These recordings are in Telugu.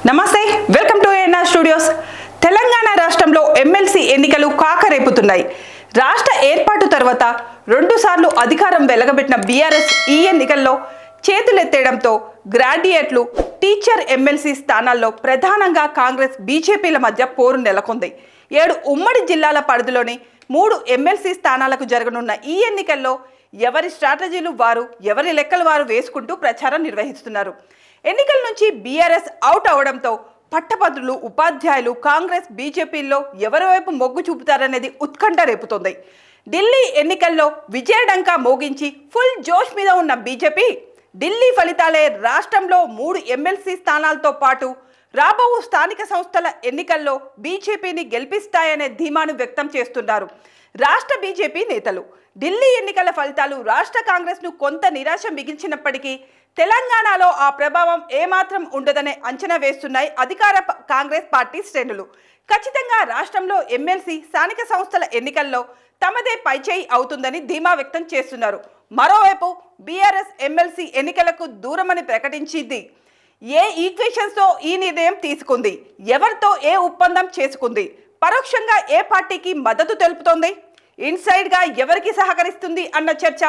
నమస్తే, welcome to ANR studios. Telangana రాష్ట్రంలో ఎమ్మెల్సీ ఎన్నికలు కాకరేపుతున్నాయి. రాష్ట్ర ఏర్పాటు తర్వాత 2 సార్లు అధికారం వెలగబెట్టిన బీఆర్ఎస్ ఈ ఎన్నికల్లో చేతులెత్తేయడంతో గ్రాడ్యుయేట్లు, టీచర్ ఎమ్మెల్సీ స్థానాల్లో ప్రధానంగా కాంగ్రెస్, బీజేపీల మధ్య పోరు నెలకొంది. 7 ఉమ్మడి జిల్లాల పరిధిలోని 3 ఎమ్మెల్సీ స్థానాలకు జరగనున్న ఈ ఎన్నికల్లో ఎవరి స్ట్రాటజీలు వారు, ఎవరి లెక్కలు వారు వేసుకుంటూ ప్రచారం నిర్వహిస్తున్నారు. ఎన్నికల నుంచి బీఆర్ఎస్ అవుట్ అవడంతో పట్టభద్రులు, ఉపాధ్యాయులు కాంగ్రెస్, బీజేపీల్లో ఎవరి వైపు మొగ్గు చూపుతారనేది ఉత్కంఠ రేపుతోంది. ఢిల్లీ ఎన్నికల్లో విజయడంకా మోగించి ఫుల్ జోష్ మీద ఉన్న బీజేపీ ఢిల్లీ ఫలితాలే రాష్ట్రంలో 3 ఎమ్మెల్సీ స్థానాలతో పాటు రాబో స్థానిక సంస్థల ఎన్నికల్లో బీజేపీని గెలిపిస్తాయనే ధీమాను వ్యక్తం చేస్తున్నారు రాష్ట్ర బీజేపీ నేతలు. ఢిల్లీ ఎన్నికల ఫలితాలు రాష్ట్ర కాంగ్రెస్ను కొంత నిరాశ మిగిల్చినప్పటికీ తెలంగాణలో ఆ ప్రభావం ఏమాత్రం ఉండదనే అంచనా వేస్తున్నాయి అధికార కాంగ్రెస్ పార్టీ శ్రేణులు. ఖచ్చితంగా రాష్ట్రంలో ఎమ్మెల్సీ, స్థానిక సంస్థల ఎన్నికల్లో తమదే పైచేయి అవుతుందని ధీమా వ్యక్తం చేస్తున్నారు. మరోవైపు బీఆర్ఎస్ ఎమ్మెల్సీ ఎన్నికలకు దూరమని ప్రకటించింది. ఏ ఈక్వేషన్స్తో ఈ నిర్ణయం తీసుకుంది, ఎవరితో ఏ ఒప్పందం చేసుకుంది, పరోక్షంగా ఏ పార్టీకి మద్దతు తెలుపుతోంది, ఇన్సైడ్గా ఎవరికి సహకరిస్తుంది అన్న చర్చ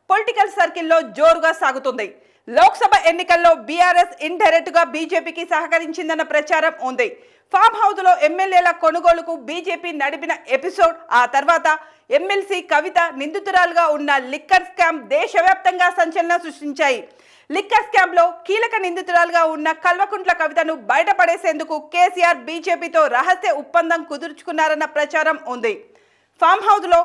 పొలిటికల్ సర్కిల్లో జోరుగా సాగుతుంది. లోక్సభ ఎన్నికల్లో బీఆర్ఎస్ ఇండైరెక్ట్గా బీజేపీకి సహకరించిందన్న ప్రచారం ఉంది. ఫామ్ హౌస్లో ఎమ్మెల్యేల కొనుగోలుకు బీజేపీ నడిపిన ఎపిసోడ్, ఆ తర్వాత ఎమ్మెల్సీ కవిత నిందితురాలుగా ఉన్న లిక్కర్ స్కామ్ దేశవ్యాప్తంగా సంచలనం సృష్టించాయి. లిక్కర్ స్కామ్లో కీలక నిందితురాలుగా ఉన్న కల్వకుంట్ల కవితను బయటపడేసేందుకు కేసీఆర్ బీజేపీతో రహస్య ఒప్పందం కుదుర్చుకున్నారన్న ప్రచారం ఉంది. ఫామ్ హౌస్లో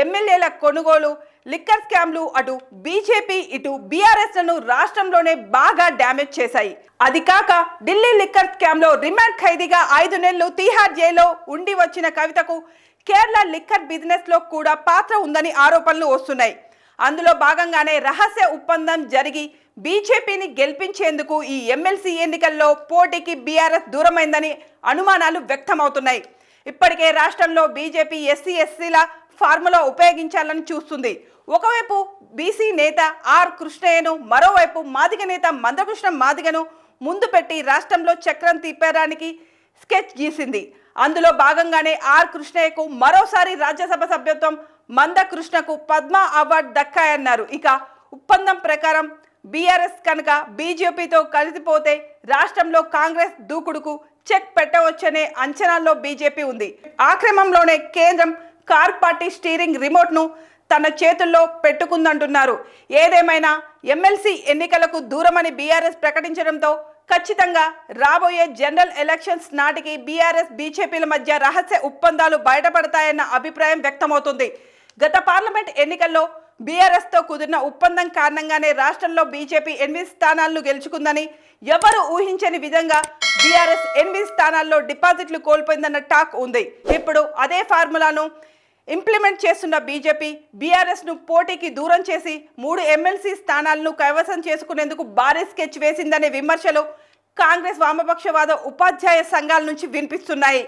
ఎమ్మెల్యేల కొనుగోలు, లిక్కర్ స్కామ్లు అటు బీజేపీ, ఇటు బీఆర్ఎస్లను రాష్ట్రంలోనే బాగా డ్యామేజ్ చేశాయి. అది కాక ఢిల్లీ లిక్కర్ స్కామ్లో రిమాండ్ ఖైదీగా 5 నెలలు తీహార్ జైల్లో ఉండి వచ్చిన కవితకు కేరళ లిక్కర్ బిజినెస్లో కూడా పాత్ర ఉందని ఆరోపణలు వస్తున్నాయి. అందులో భాగంగానే రహస్య ఒప్పందం జరిగి బీజేపీని గెలిపించేందుకు ఈ ఎమ్మెల్సీ ఎన్నికల్లో పోటీకి బీఆర్ఎస్ దూరమైందని అనుమానాలు వ్యక్తమవుతున్నాయి. ఇప్పటికే రాష్ట్రంలో బీజేపీ ఎస్సీ, ఎస్సీల ఫార్ములా ఉపయోగించాలని చూస్తుంది. ఒకవైపు బీసీ నేత ఆర్ కృష్ణయ్యను, మరోవైపు మాదిగ నేత మందకృష్ణ మాదిగను ముందు పెట్టి రాష్ట్రంలో చక్రం తిప్పడానికి స్కెచ్ గీసింది. అందులో భాగంగానే ఆర్ కృష్ణయ్యకు మరోసారి రాజ్యసభ సభ్యత్వం, మందకృష్ణకు పద్మ అవార్డు దక్కాయన్నారు. ఇక ఒప్పందం ప్రకారం బీఆర్ఎస్ కనుక బీజేపీతో కలిసిపోతే రాష్ట్రంలో కాంగ్రెస్ దూకుడుకు చెక్ పెట్టవచ్చనే అంచనాల్లో బీజేపీ ఉంది. ఆ క్రమంలోనే కేంద్రం కార్ పార్టీ స్టీరింగ్ రిమోట్ను తన చేతుల్లో పెట్టుకుందంటున్నారు. ఏదేమైనా ఎమ్మెల్సీ ఎన్నికలకు దూరమని బీఆర్ఎస్ ప్రకటించడంతో ఖచ్చితంగా రాబోయే జనరల్ ఎలక్షన్స్ నాటికి బీఆర్ఎస్, బీజేపీల మధ్య రహస్య ఒప్పందాలు బయటపడతాయన్న అభిప్రాయం వ్యక్తమవుతుంది. గత పార్లమెంట్ ఎన్నికల్లో బీఆర్ఎస్తో కుదిరిన ఒప్పందం కారణంగానే రాష్ట్రంలో బీజేపీ 8 స్థానాలను గెలుచుకుందని, ఎవరు ఊహించని విధంగా బీఆర్ఎస్ 8 స్థానాల్లో డిపాజిట్లు కోల్పోయిందన్న టాక్ ఉంది. ఇప్పుడు అదే ఫార్ములాను ఇంప్లిమెంట్ చేస్తున్న బీజేపీ బీఆర్ఎస్ను పోటీకి దూరం చేసి 3 ఎమ్మెల్సీ స్థానాలను కైవసం చేసుకునేందుకు భారీ స్కెచ్ వేసిందనే విమర్శలు కాంగ్రెస్, వామపక్షవాద, ఉపాధ్యాయ సంఘాల నుంచి వినిపిస్తున్నాయి.